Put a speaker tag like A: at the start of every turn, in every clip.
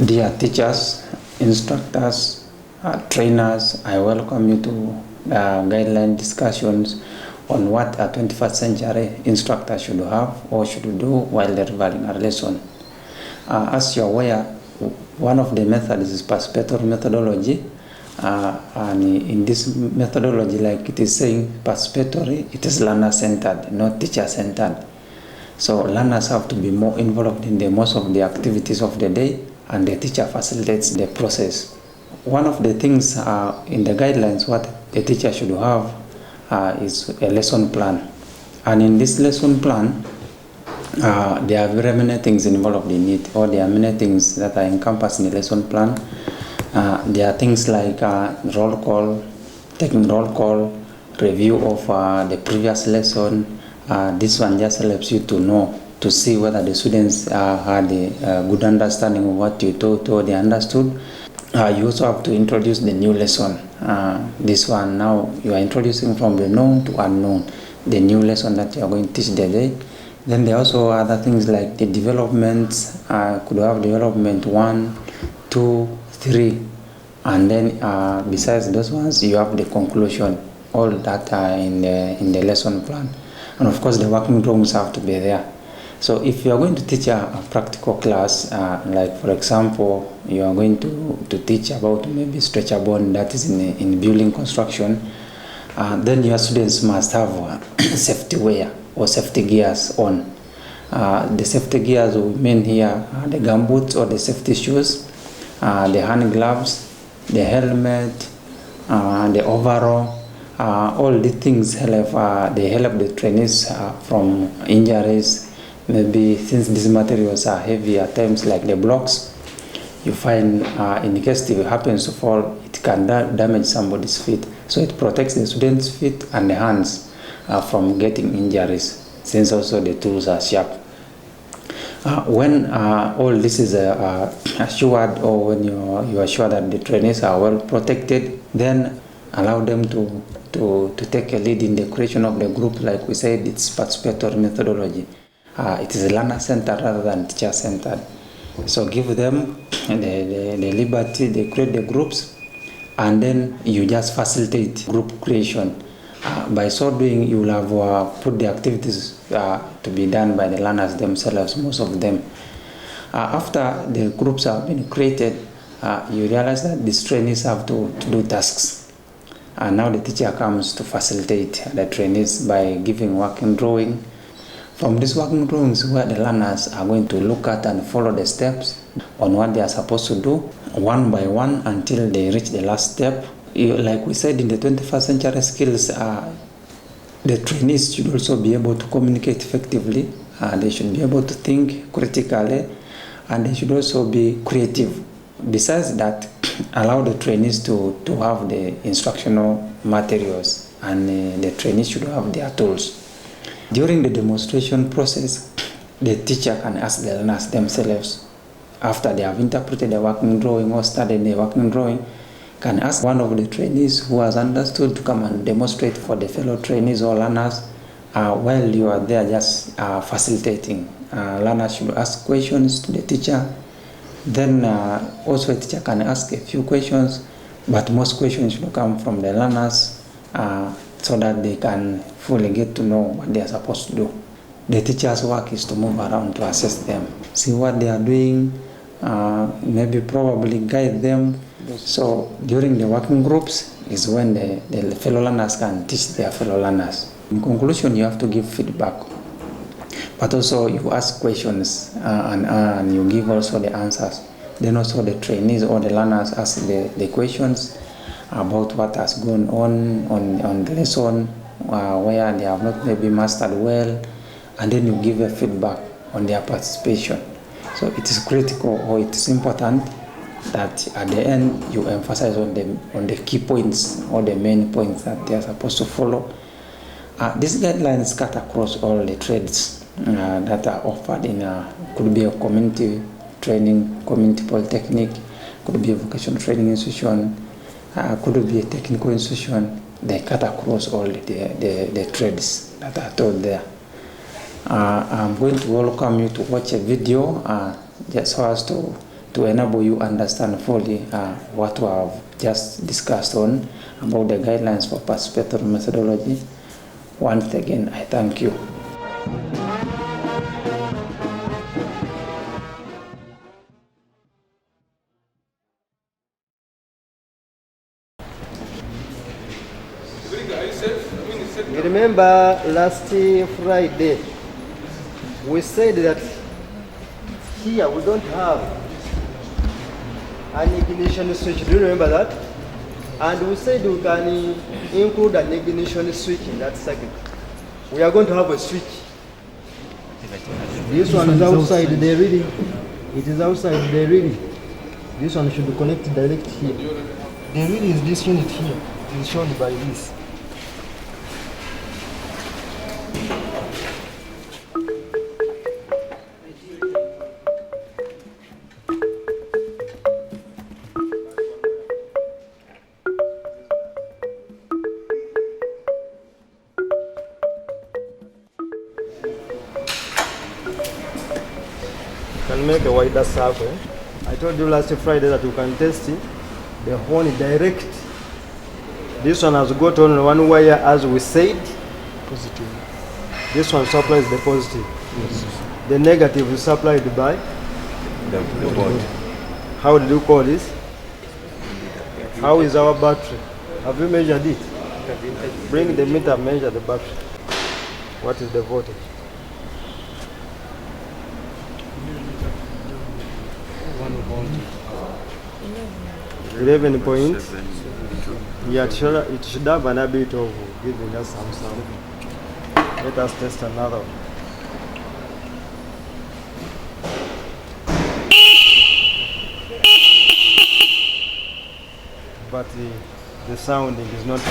A: Dear teachers, instructors, trainers, I welcome you to guideline discussions on what a 21st century instructor should have or should do while delivering a lesson. As you're aware, one of the methods is participatory methodology, and in this methodology, like it is saying, participatory, it is learner-centered, not teacher-centered. So learners have to be more involved in the most of the activities of the day, and the teacher facilitates the process. One of the things in the guidelines what the teacher should have is a lesson plan. And in this lesson plan, there are very many things involved in it, or there are many things that are encompassed in the lesson plan. There are things like roll call, taking roll call, review of the previous lesson. This one just helps you to know, to see whether the students had a good understanding of what you taught or they understood. You also have to introduce the new lesson. This one now you are introducing from the known to unknown, the new lesson that you are going to teach the day. Then there are also other things like the developments. Could have development 1, 2, 3, and then besides those ones you have the conclusion. All that are in the lesson plan, and of course the working drawings have to be there. So if you are going to teach a practical class, like for example, you are going to teach about maybe stretcher bond that is in building construction, then your students must have safety wear or safety gears on. The safety gears we mean here are the gumboots or the safety shoes, the hand gloves, the helmet, the overall. All these things help, they help the trainees from injuries. Maybe since these materials are heavy at times, like the blocks, you find in case if it happens to fall, it can damage somebody's feet. So it protects the students' feet and the hands from getting injuries, since also the tools are sharp. When all this is assured, or when you are sure that the trainees are well protected, then allow them to take a lead in the creation of the group. Like we said, it's participatory methodology. It is learner-centered rather than teacher-centered. So give them the liberty, they create the groups, and then you just facilitate group creation. By so doing, you will have put the activities to be done by the learners themselves, most of them. After the groups have been created, you realize that these trainees have to do tasks. And now the teacher comes to facilitate the trainees by giving working drawing. From these working drawings, where the learners are going to look at and follow the steps on what they are supposed to do, one by one, until they reach the last step. Like we said, in the 21st century skills, the trainees should also be able to communicate effectively. They should be able to think critically, and they should also be creative. Besides that, allow the trainees to have the instructional materials, and the trainees should have their tools. During the demonstration process, the teacher can ask the learners themselves, after they have interpreted the working drawing or studied the working drawing, can ask one of the trainees who has understood to come and demonstrate for the fellow trainees or learners while you are there just facilitating. Learners should ask questions to the teacher. Then also a teacher can ask a few questions, but most questions should come from the learners so that they can fully get to know what they are supposed to do. The teacher's work is to move around to assess them, see what they are doing, maybe probably guide them. So during the working groups is when the fellow learners can teach their fellow learners. In conclusion, you have to give feedback, but also you ask questions and you give also the answers. Then also the trainees or the learners ask the questions about what has gone on the lesson, where they have not maybe mastered well, and then you give a feedback on their participation. So it is critical, or it is important, that at the end you emphasize on the key points or the main points that they are supposed to follow. These guidelines cut across all the trades that are offered could be a community training, community polytechnic, could be a vocational training institution, could be a technical institution. They cut across all the trades that are taught there. I'm going to welcome you to watch a video just so as to to enable you understand fully what we have just discussed on about the guidelines for participatory methodology. Once again, I thank you.
B: Remember last Friday, we said that here we don't have an ignition switch. Do you remember that? And we said we can include an ignition switch in that circuit. We are going to have a switch. This one is outside the reading. It is outside the reading. This one should be connected direct here. The reading is this unit here. It is shown by this. Can make a wider circle. I told you last Friday that you can test it. The horn direct. This one has got only one wire, as we said. Positive. This one supplies the positive. Yes. The negative is supplied by the board. How do you call this? How is our battery? Have you measured it? Bring the meter, measure the battery. What is the voltage? 11 points. Yeah, it should have an habit of giving us some sound. Let us test another one. But the sounding is not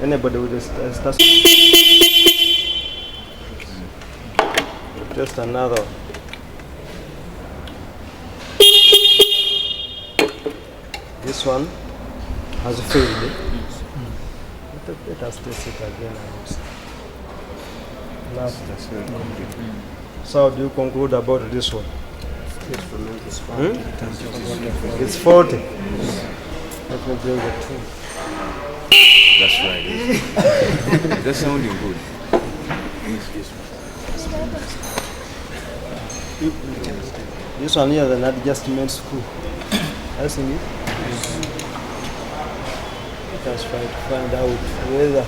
B: anybody with a start. Just another one. This one has failed. Let us test it again. So how do you conclude about this one? It's 40. Let me bring the two.
C: That's right. That's sounding good.
B: This one here is an adjustment screw. I see it. Let us try to find out whether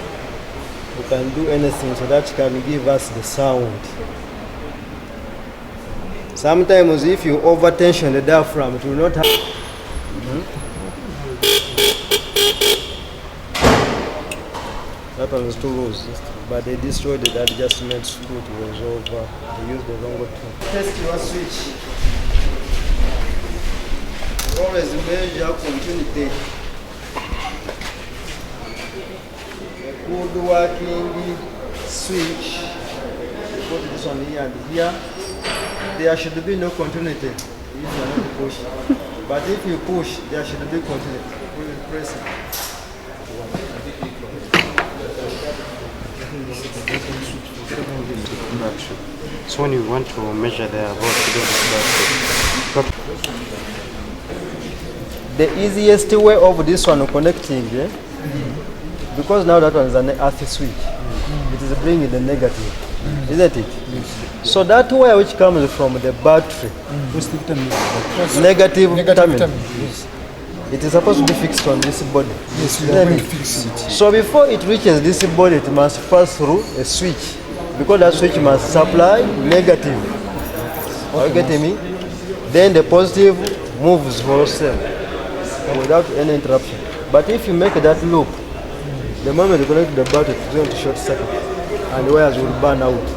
B: we can do anything so that can give us the sound. Sometimes if you overtension the diaphragm, it will not have. That one is too loose, but they destroyed the adjustment screw to resolve. They used the wrong tool. Test your switch. Always measure continuity. A good working switch. Put this one here and here. There should be no continuity if you are not pushing. But if you push, there should be continuity. We will press it.
D: So when you want to measure the voltage,
B: the easiest way of this one connecting, because now that one is an earth switch, it is bringing the negative, isn't it? So that wire which comes from the battery, negative terminal, it is supposed to be fixed on this body.
E: Yes, we are going to fix it.
B: So before it reaches this body, it must pass through a switch, because that switch must supply negative. Are you getting me? Then the positive moves wholesale without any interruption. But if you make that loop, the moment you connect to the battery, it's going to short circuit and wires will burn out.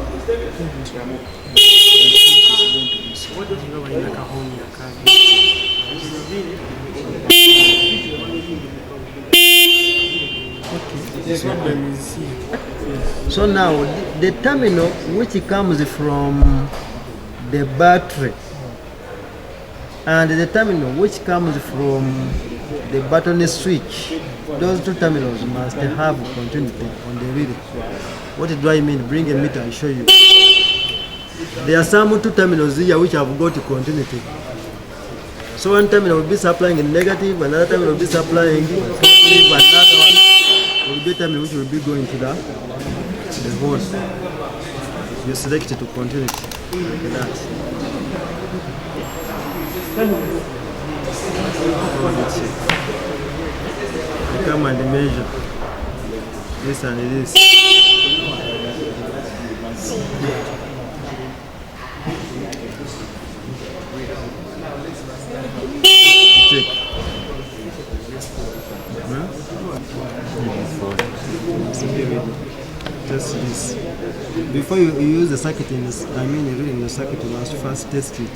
B: So now the terminal which comes from the battery and the terminal which comes from the button switch, those two terminals must have continuity on the reading. What do I mean? Bring a meter and show you. There are some two terminals here which have got continuity. So one terminal will be supplying in negative, another terminal will be supplying positive, another one will be a terminal which will be going to the horn. You select it to continuity like that. You come and measure this and this. Check. Test this. Before you use the circuit in this, I mean reading the circuit, you must first test it.